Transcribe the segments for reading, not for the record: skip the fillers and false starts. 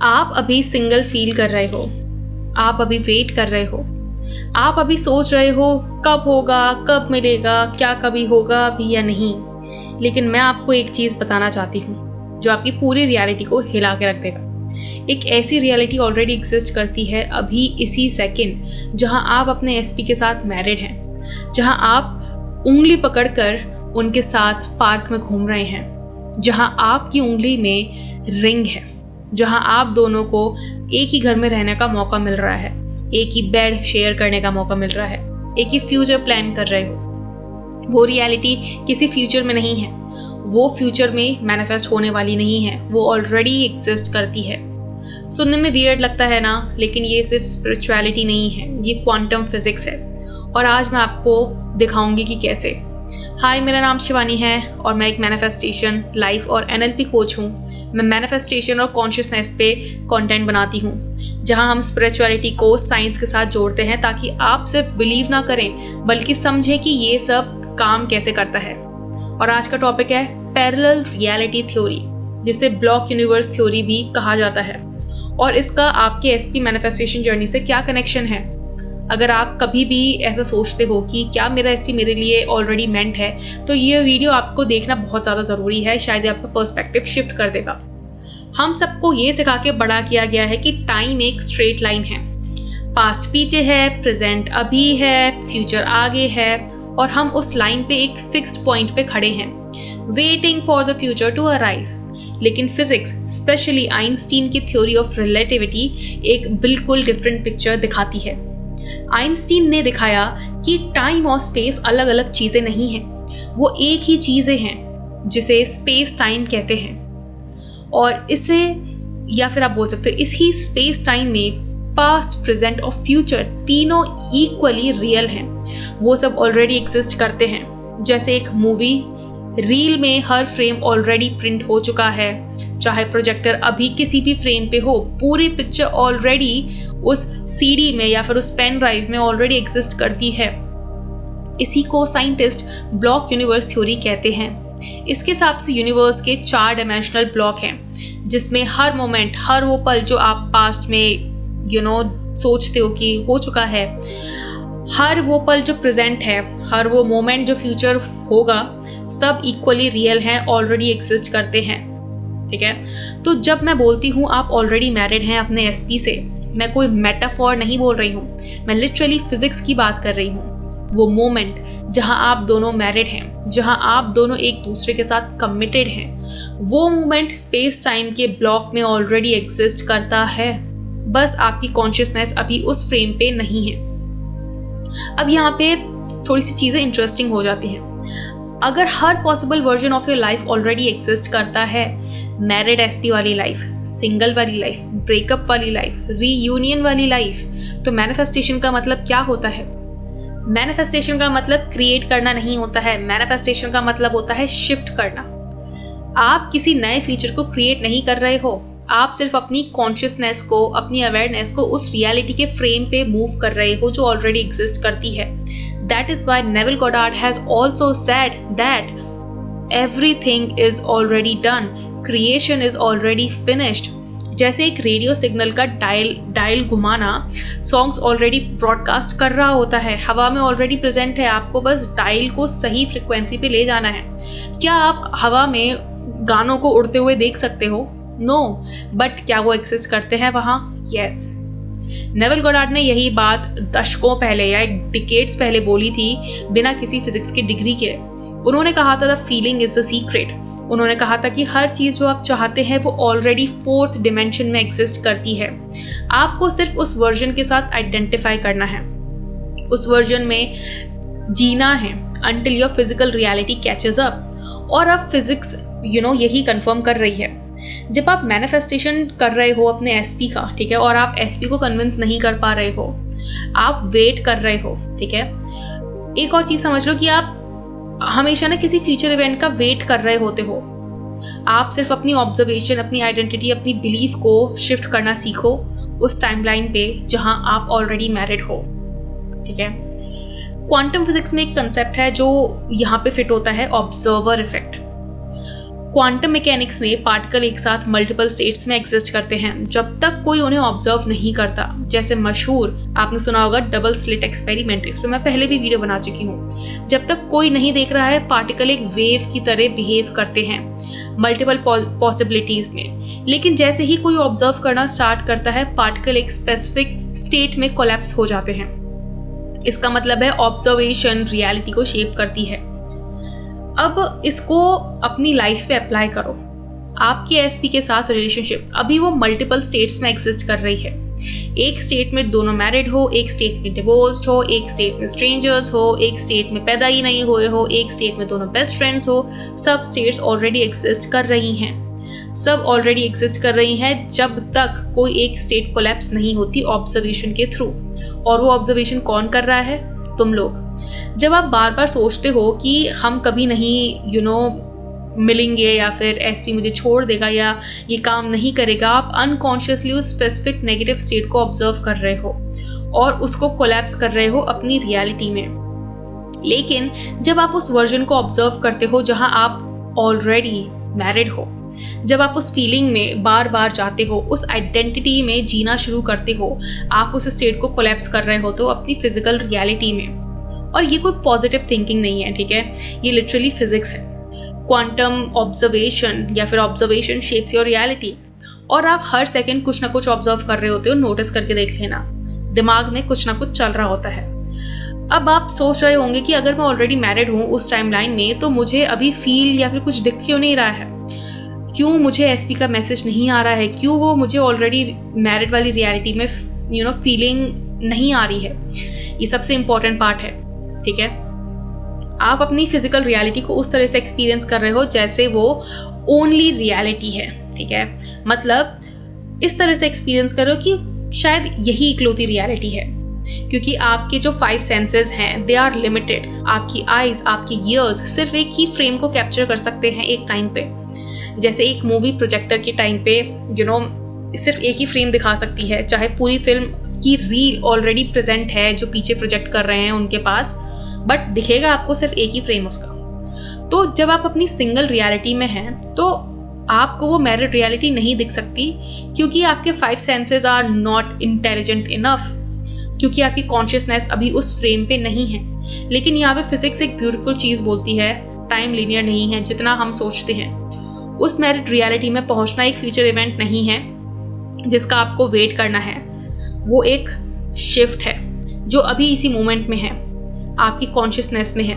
आप अभी single feel कर रहे हो, आप अभी वेट कर रहे हो, आप अभी सोच रहे हो कब होगा, कब मिलेगा, क्या कभी होगा भी या नहीं। लेकिन मैं आपको एक चीज़ बताना चाहती हूँ जो आपकी पूरी रियलिटी को हिला के रख देगा। एक ऐसी रियलिटी ऑलरेडी एग्जिस्ट करती है अभी इसी सेकंड, जहाँ आप अपने एसपी के साथ मैरिड हैं, जहाँ आप उंगली पकड़कर उनके साथ पार्क में घूम रहे हैं, जहाँ आपकी उंगली में रिंग है, जहाँ आप दोनों को एक ही घर में रहने का मौका मिल रहा है, एक ही बेड शेयर करने का मौका मिल रहा है, एक ही फ्यूचर प्लान कर रहे हो। वो रियलिटी किसी फ्यूचर में नहीं है, वो फ्यूचर में मैनिफेस्ट होने वाली नहीं है, वो ऑलरेडी एग्जिस्ट करती है। सुनने में वियर्ड लगता है ना, लेकिन ये सिर्फ स्पिरिचुअलिटी नहीं है, ये क्वांटम फिजिक्स है। और आज मैं आपको दिखाऊंगी कि कैसे। हाय, मेरा नाम शिवानी है और मैं एक मैनिफेस्टेशन, लाइफ और एनएलपी कोच हूँ। मैं मैनिफेस्टेशन और कॉन्शियसनेस पे कंटेंट बनाती हूँ, जहाँ हम स्पिरिचुअलिटी को साइंस के साथ जोड़ते हैं ताकि आप सिर्फ बिलीव ना करें बल्कि समझें कि ये सब काम कैसे करता है। और आज का टॉपिक है पैरेलल रियलिटी थ्योरी, जिसे ब्लॉक यूनिवर्स थ्योरी भी कहा जाता है। और इसका आपके एसपी मैनिफेस्टेशन जर्नी से क्या कनेक्शन है। अगर आप कभी भी ऐसा सोचते हो कि क्या मेरा एसपी मेरे लिए ऑलरेडी मेंट है, तो ये वीडियो आपको देखना बहुत ज़्यादा ज़रूरी है। शायद आपका पर्सपेक्टिव शिफ्ट कर देगा। हम सबको ये सिखा के बड़ा किया गया है कि टाइम एक स्ट्रेट लाइन है, पास्ट पीछे है, प्रेजेंट अभी है, फ्यूचर आगे है, और हम उस लाइन पे एक फिक्स्ड पॉइंट पे खड़े हैं, waiting for the future to arrive. लेकिन फिजिक्स, स्पेशली आइंस्टीन की थ्योरी ऑफ रिलेटिविटी, एक बिल्कुल डिफरेंट पिक्चर दिखाती है। आइंस्टीन ने दिखाया कि टाइम और स्पेस अलग अलग चीज़ें नहीं हैं, वो एक ही चीज़ें हैं जिसे स्पेस टाइम कहते हैं। और इसे, या फिर आप बोल सकते हो, इसी स्पेस टाइम में पास्ट, प्रेजेंट और फ्यूचर तीनों इक्वली रियल हैं। वो सब ऑलरेडी एग्जिस्ट करते हैं। जैसे एक मूवी रील में हर फ्रेम ऑलरेडी प्रिंट हो चुका है, चाहे प्रोजेक्टर अभी किसी भी फ्रेम पे हो, पूरी पिक्चर ऑलरेडी उस सीडी में या फिर उस पेन ड्राइव में ऑलरेडी एग्जिस्ट करती है। इसी को साइंटिस्ट ब्लॉक यूनिवर्स थ्योरी कहते हैं। इसके हिसाब से यूनिवर्स के 4 डायमेंशनल ब्लॉक हैं, जिसमें हर मोमेंट, हर वो पल जो आप पास्ट में सोचते हो कि हो चुका है, हर वो पल जो प्रेजेंट है, हर वो मोमेंट जो फ्यूचर होगा, सब इक्वली रियल हैं, ऑलरेडी एग्जिस्ट करते हैं। ठीक है, तो जब मैं बोलती हूँ आप ऑलरेडी मैरिड हैं अपने एसपी से, मैं कोई मेटाफॉर नहीं बोल रही हूँ, मैं लिटरली फिजिक्स की बात कर रही हूँ। वो मोमेंट जहाँ आप दोनों मैरिड हैं, जहाँ आप दोनों एक दूसरे के साथ कमिटेड हैं, वो मोमेंट स्पेस टाइम के ब्लॉक में ऑलरेडी एग्जिस्ट करता है। बस आपकी कॉन्शियसनेस अभी उस फ्रेम पे नहीं है। अब यहाँ पे थोड़ी सी चीज़ें इंटरेस्टिंग हो जाती हैं। अगर हर possible version of your life already exist करता है, मैरिड एसपी वाली लाइफ, सिंगल वाली लाइफ, ब्रेकअप वाली लाइफ, रीयूनियन वाली लाइफ, तो मैनिफेस्टेशन का मतलब क्या होता है? मैनिफेस्टेशन का मतलब क्रिएट करना नहीं होता है। मैनिफेस्टेशन का मतलब होता है शिफ्ट करना। आप किसी नए फ्यूचर को क्रिएट नहीं कर रहे हो, आप सिर्फ अपनी कॉन्शियसनेस को, अपनी अवेयरनेस को उस रियलिटी के फ्रेम पे मूव कर रहे हो जो ऑलरेडी एग्जिस्ट करती है। That is why Neville Goddard has also said that everything is already done, creation is already finished। जैसे एक रेडियो सिग्नल का डायल घुमाना सॉन्ग्स ऑलरेडी ब्रॉडकास्ट कर रहा होता है, हवा में ऑलरेडी प्रेजेंट है, आपको बस डायल को सही फ्रिक्वेंसी पे ले जाना है। क्या आप हवा में गानों को उड़ते हुए देख सकते हो? नो, बट क्या वो एग्जिस्ट करते हैं वहाँ? यस। नेविल गॉडार्ड ने यही बात दशकों पहले या एक डिकेड्स पहले बोली थी, बिना किसी फिजिक्स की डिग्री के। उन्होंने कहा था the feeling is the secret. उन्होंने कहा था कि हर चीज़ जो आप चाहते हैं वो ऑलरेडी 4th डिमेंशन में एग्जिस्ट करती है। आपको सिर्फ उस वर्जन के साथ आइडेंटिफाई करना है, उस वर्जन में जीना है until your physical reality catches up। और अब फिजिक्स यही कंफर्म कर रही है। जब आप मैनिफेस्टेशन कर रहे हो अपने एसपी का, ठीक है, और आप एसपी को कन्विंस नहीं कर पा रहे हो, आप वेट कर रहे हो, ठीक है। एक और चीज़ समझ लो कि आप हमेशा ना किसी फ्यूचर इवेंट का वेट कर रहे होते हो। आप सिर्फ अपनी ऑब्जर्वेशन, अपनी आइडेंटिटी, अपनी बिलीफ को शिफ्ट करना सीखो उस टाइमलाइन पे जहां आप ऑलरेडी मैरिड हो, ठीक है। क्वांटम फिजिक्स में एक कंसेप्ट है जो यहाँ पे फिट होता है, ऑब्जर्वर इफेक्ट। क्वांटम मैकेनिक्स में पार्टिकल एक साथ मल्टीपल स्टेट्स में एग्जिस्ट करते हैं जब तक कोई उन्हें ऑब्जर्व नहीं करता। जैसे मशहूर आपने सुना होगा डबल स्लिट एक्सपेरिमेंट, इस पर मैं पहले भी वीडियो बना चुकी हूँ। जब तक कोई नहीं देख रहा है पार्टिकल एक वेव की तरह बिहेव करते हैं मल्टीपल पॉसिबिलिटीज में, लेकिन जैसे ही कोई ऑब्जर्व करना स्टार्ट करता है पार्टिकल एक स्पेसिफिक स्टेट में कोलैप्स हो जाते हैं। इसका मतलब है ऑब्जर्वेशन रियलिटी को शेप करती है। अब इसको अपनी लाइफ पे अप्लाई करो। आपकी एसपी के साथ रिलेशनशिप अभी वो मल्टीपल स्टेट्स में एग्जिस्ट कर रही है। एक स्टेट में दोनों मैरिड हो, एक स्टेट में डिवोर्स्ड हो, एक स्टेट में स्ट्रेंजर्स हो, एक स्टेट में पैदा ही नहीं हुए हो, एक स्टेट में दोनों बेस्ट फ्रेंड्स हो। सब स्टेट्स ऑलरेडी एग्जिस्ट कर रही हैं। सब ऑलरेडी एग्जिस्ट कर रही हैं जब तक कोई एक स्टेट कोलैप्स नहीं होती ऑब्जर्वेशन के थ्रू। और वो ऑब्जर्वेशन कौन कर रहा है? तुम लोग। जब आप बार बार सोचते हो कि हम कभी नहीं मिलेंगे या फिर एसपी मुझे छोड़ देगा या ये काम नहीं करेगा, आप अनकॉन्शियसली उस स्पेसिफिक नेगेटिव स्टेट को ऑब्जर्व कर रहे हो और उसको कोलैप्स कर रहे हो अपनी रियलिटी में। लेकिन जब आप उस वर्जन को ऑब्जर्व करते हो जहां आप ऑलरेडी मैरिड हो, जब आप उस फीलिंग में बार बार जाते हो, उस आइडेंटिटी में जीना शुरू करते हो, आप उस स्टेट को कोलैप्स कर रहे हो तो अपनी फिजिकल रियलिटी में। और ये कोई पॉजिटिव थिंकिंग नहीं है, ठीक है, ये लिटरली फिजिक्स है। क्वांटम ऑब्जर्वेशन या फिर ऑब्जर्वेशन शेप्स योर रियलिटी। और आप हर सेकंड कुछ ना कुछ ऑब्जर्व कर रहे होते हो, नोटिस करके देख लेना, दिमाग में कुछ ना कुछ चल रहा होता है। अब आप सोच रहे होंगे कि अगर मैं ऑलरेडी मैरिड हूँ उस टाइमलाइन में तो मुझे अभी फील या फिर कुछ दिख क्यों नहीं रहा है, क्यों मुझे एसपी का मैसेज नहीं आ रहा है, क्यों वो मुझे ऑलरेडी मैरिड वाली रियलिटी में फीलिंग नहीं आ रही है। ये सबसे इम्पोर्टेंट पार्ट है, ठीक है। आप अपनी फिजिकल रियलिटी को उस तरह से एक्सपीरियंस कर रहे हो जैसे वो ओनली रियलिटी है, ठीक है। मतलब इस तरह से एक्सपीरियंस कर रहे हो कि शायद यही इकलौती रियलिटी है, क्योंकि आपके जो 5 सेंसेस हैं दे आर लिमिटेड। आपकी आईज, आपकी ईयर्स सिर्फ एक ही फ्रेम को कैप्चर कर सकते हैं एक टाइम पे। जैसे एक मूवी प्रोजेक्टर के टाइम पे सिर्फ एक ही फ्रेम दिखा सकती है, चाहे पूरी फिल्म की रील ऑलरेडी प्रेजेंट है जो पीछे प्रोजेक्ट कर रहे हैं उनके पास, बट दिखेगा आपको सिर्फ एक ही फ्रेम उसका। तो जब आप अपनी सिंगल रियलिटी में हैं तो आपको वो मैरिड रियलिटी नहीं दिख सकती, क्योंकि आपके 5 senses are not intelligent enough, क्योंकि आपकी कॉन्शियसनेस अभी उस फ्रेम पे नहीं है। लेकिन यहाँ पे फिजिक्स एक ब्यूटीफुल चीज़ बोलती है, टाइम लीनियर नहीं है जितना हम सोचते हैं। उस मैरिड रियलिटी में पहुँचना एक फ्यूचर इवेंट नहीं है जिसका आपको वेट करना है, वो एक शिफ्ट है जो अभी इसी मोमेंट में है, आपकी कॉन्शियसनेस में है,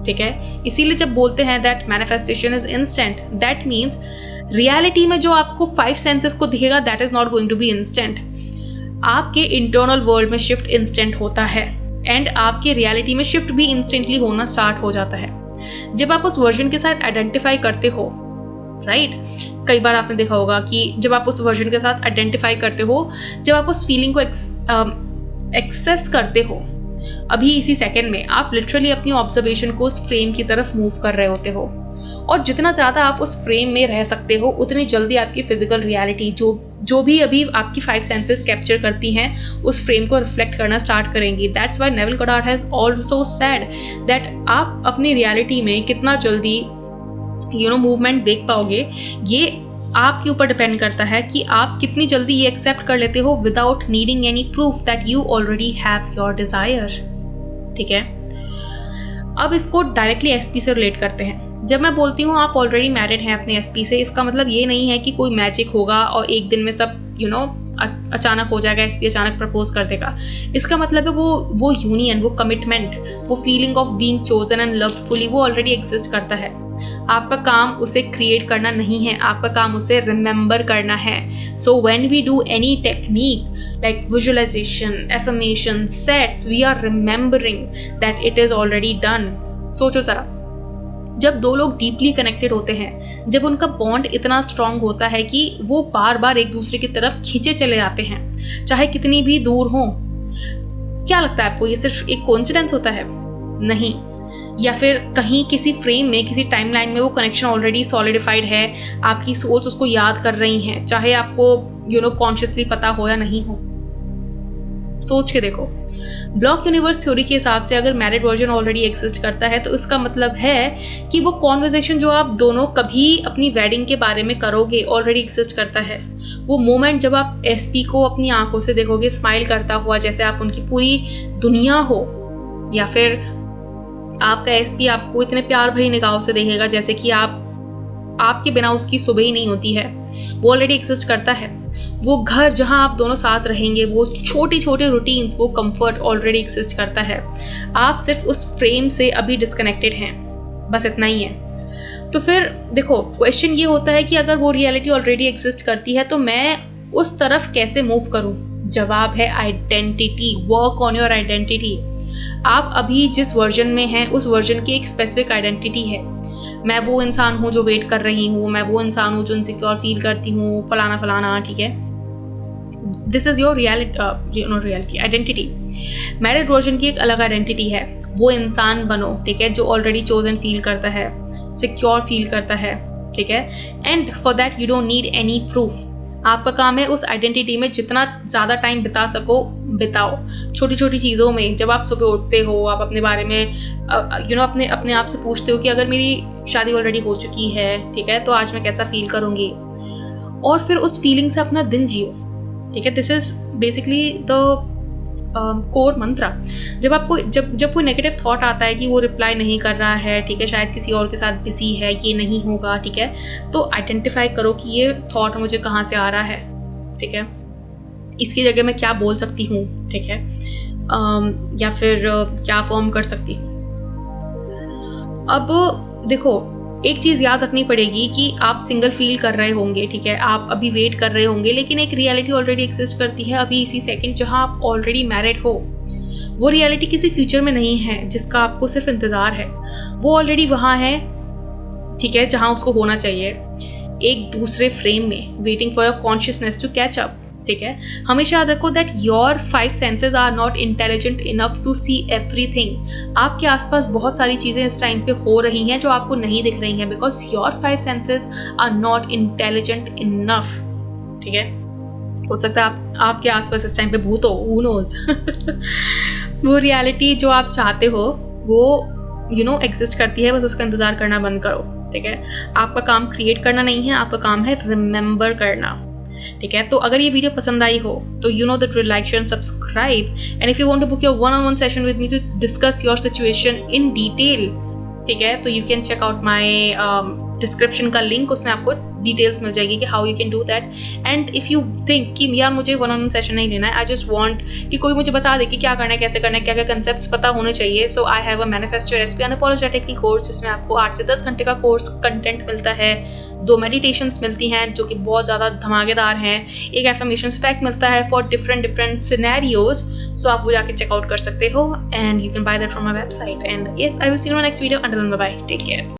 ठीक है। इसीलिए जब बोलते हैं that manifestation is instant, that means reality में जो आपको 5 सेंसेस को दिखेगा that is not going to be instant. आपके इंटरनल वर्ल्ड में शिफ्ट इंस्टेंट होता है एंड आपके रियलिटी में शिफ्ट भी इंस्टेंटली होना स्टार्ट हो जाता है जब आप उस वर्जन के साथ आइडेंटिफाई करते हो, राइट। कई बार आपने देखा होगा कि जब आप उस वर्जन के साथ आइडेंटिफाई करते हो, जब आप उस फीलिंग को एक्सेस करते हो, अभी इसी सेकंड में आप लिटरली अपनी ऑब्जर्वेशन को उस फ्रेम की तरफ मूव कर रहे होते हो। और जितना ज़्यादा आप उस फ्रेम में रह सकते हो उतनी जल्दी आपकी फिजिकल रियलिटी जो भी अभी आपकी 5 सेंसेस कैप्चर करती हैं उस फ्रेम को रिफ्लेक्ट करना स्टार्ट करेंगी। That's why Neville Goddard has also said that आप अपनी रियलिटी में कितना जल्दी मूवमेंट देख पाओगे, ये आपके ऊपर डिपेंड करता है कि आप कितनी जल्दी ये एक्सेप्ट कर लेते हो without needing any proof that you already have your desire, ठीक है। अब इसको डायरेक्टली एसपी से रिलेट करते हैं। जब मैं बोलती हूँ आप ऑलरेडी मैरिड हैं अपने एसपी से, इसका मतलब ये नहीं है कि कोई मैजिक होगा और एक दिन में सब अचानक हो जाएगा, एसपी अचानक प्रपोज कर देगा। इसका मतलब है वो यूनियन, वो कमिटमेंट, वो feeling of being chosen and loved fully वो ऑलरेडी एग्जिस्ट करता है। आपका काम उसे क्रिएट करना नहीं है, आपका काम उसे रिमेंबर करना है। So when we do any technique like visualisation, affirmation, sets, we are remembering that it is already done. सोचो जरा, जब 2 लोग डीपली कनेक्टेड होते हैं, जब उनका बॉन्ड इतना स्ट्रांग होता है कि वो बार बार एक दूसरे की तरफ खींचे चले जाते हैं, चाहे कितनी भी दूर हो, क्या लगता है आपको ये सिर्फ एक कोइंसिडेंस होता है? नहीं। या फिर कहीं किसी फ्रेम में, किसी टाइमलाइन में वो कनेक्शन ऑलरेडी सॉलिडिफाइड है, आपकी सोच उसको याद कर रही है, चाहे आपको कॉन्शियसली पता हो या नहीं हो। सोच के देखो, ब्लॉक यूनिवर्स थ्योरी के हिसाब से अगर मैरिड वर्जन ऑलरेडी एग्जिस्ट करता है तो इसका मतलब है कि वो कॉन्वर्सेशन जो आप दोनों कभी अपनी वेडिंग के बारे में करोगे ऑलरेडी एग्जिस्ट करता है। वो मोमेंट जब आप एसपी को अपनी आंखों से देखोगे स्माइल करता हुआ, जैसे आप उनकी पूरी दुनिया हो, या फिर आपका एसपी आपको इतने प्यार भरी निगाहों से देखेगा जैसे कि आपके बिना उसकी सुबह ही नहीं होती है, वो ऑलरेडी एग्जिस्ट करता है। वो घर जहां आप दोनों साथ रहेंगे, वो छोटी छोटी रूटीन्स, वो कंफर्ट ऑलरेडी एग्जिस्ट करता है। आप सिर्फ उस फ्रेम से अभी डिस्कनेक्टेड हैं, बस इतना ही है। तो फिर देखो, क्वेश्चन ये होता है कि अगर वो रियलिटी ऑलरेडी एग्जिस्ट करती है तो मैं उस तरफ कैसे मूव करूं? जवाब है identity. Work on your identity. आप अभी जिस वर्जन में हैं उस वर्जन की एक स्पेसिफिक आइडेंटिटी है। मैं वो इंसान हूँ जो वेट कर रही हूँ, मैं वो इंसान हूँ जो इनसिक्योर फील करती हूँ, फलाना फलाना, ठीक है। This is your reality identity. Married version की एक अलग आइडेंटिटी है। वो इंसान बनो, ठीक है, जो ऑलरेडी चोजन फील करता है, सिक्योर फील करता है, ठीक है। And for that you don't need any proof. आपका काम है उस आइडेंटिटी में जितना ज़्यादा टाइम बिता सको बिताओ। छोटी छोटी चीज़ों में, जब आप सुबह उठते हो, आप अपने बारे में अपने आप से पूछते हो कि अगर मेरी शादी ऑलरेडी हो चुकी है, ठीक है, तो आज मैं कैसा फील करूँगी, और फिर उस फीलिंग से अपना दिन जियो, ठीक है। This is basically the core mantra. जब कोई नेगेटिव थॉट आता है कि वो रिप्लाई नहीं कर रहा है, ठीक है, शायद किसी और के साथ बिजी है, ये नहीं होगा, ठीक है, तो आइडेंटिफाई करो कि ये थॉट मुझे कहाँ से आ रहा है, ठीक है, इसकी जगह मैं क्या बोल सकती हूँ, ठीक है, या फिर क्या फॉर्म कर सकती हूँ। अब देखो, एक चीज़ याद रखनी पड़ेगी कि आप सिंगल फील कर रहे होंगे, ठीक है, आप अभी वेट कर रहे होंगे, लेकिन एक रियलिटी ऑलरेडी एग्जिस्ट करती है अभी इसी सेकंड, जहां आप ऑलरेडी मैरिड हो। वो रियलिटी किसी फ्यूचर में नहीं है जिसका आपको सिर्फ इंतज़ार है। वो ऑलरेडी वहाँ है, ठीक है, जहाँ उसको होना चाहिए, एक दूसरे फ्रेम में, waiting for your consciousness to catch up, ठीक है। हमेशा याद रखो that your 5 senses are not intelligent enough to see everything. आपके आसपास बहुत सारी चीज़ें इस टाइम पे हो रही हैं जो आपको नहीं दिख रही हैं, because your 5 senses are not intelligent enough, ठीक है। हो सकता है आपके आसपास इस टाइम पे भूत हो, हू नोज। वो रियलिटी जो आप चाहते हो वो एग्जिस्ट करती है, बस उसका इंतज़ार करना बंद करो, ठीक है। आपका काम क्रिएट करना नहीं है, आपका काम है रिमेंबर करना, ठीक है। तो अगर ये वीडियो पसंद आई हो तो you know the drill, like, share and subscribe. And if you want to book your 1-on-1 session with me to discuss your situation in detail, ठीक है, तो you can check out my description का link, उसमें आपको details मिल जाएगी कि how you can do that. And if you think कि यार मुझे 1-on-1 सेशन नहीं लेना है, आई जस्ट वांट कि कोई मुझे बता दे कि क्या करना है, कैसे करना है, क्या क्या कंसेप्ट्स पता होने चाहिए, so I have a manifest your SP unapologetically course, जिसमें आपको 8 से 10 घंटे का कोर्स कंटेंट मिलता है, 2 मेडिटेशंस मिलती हैं जो कि बहुत ज़्यादा धमाकेदार हैं, एक एफर्मेशंस पैक मिलता है फॉर डिफरेंट सिनेरियोज, सो आप वो जाके चेकआउट कर सकते हो, and you can buy that from my website. And yes, I will see you in my next video. Until then, bye bye, take care.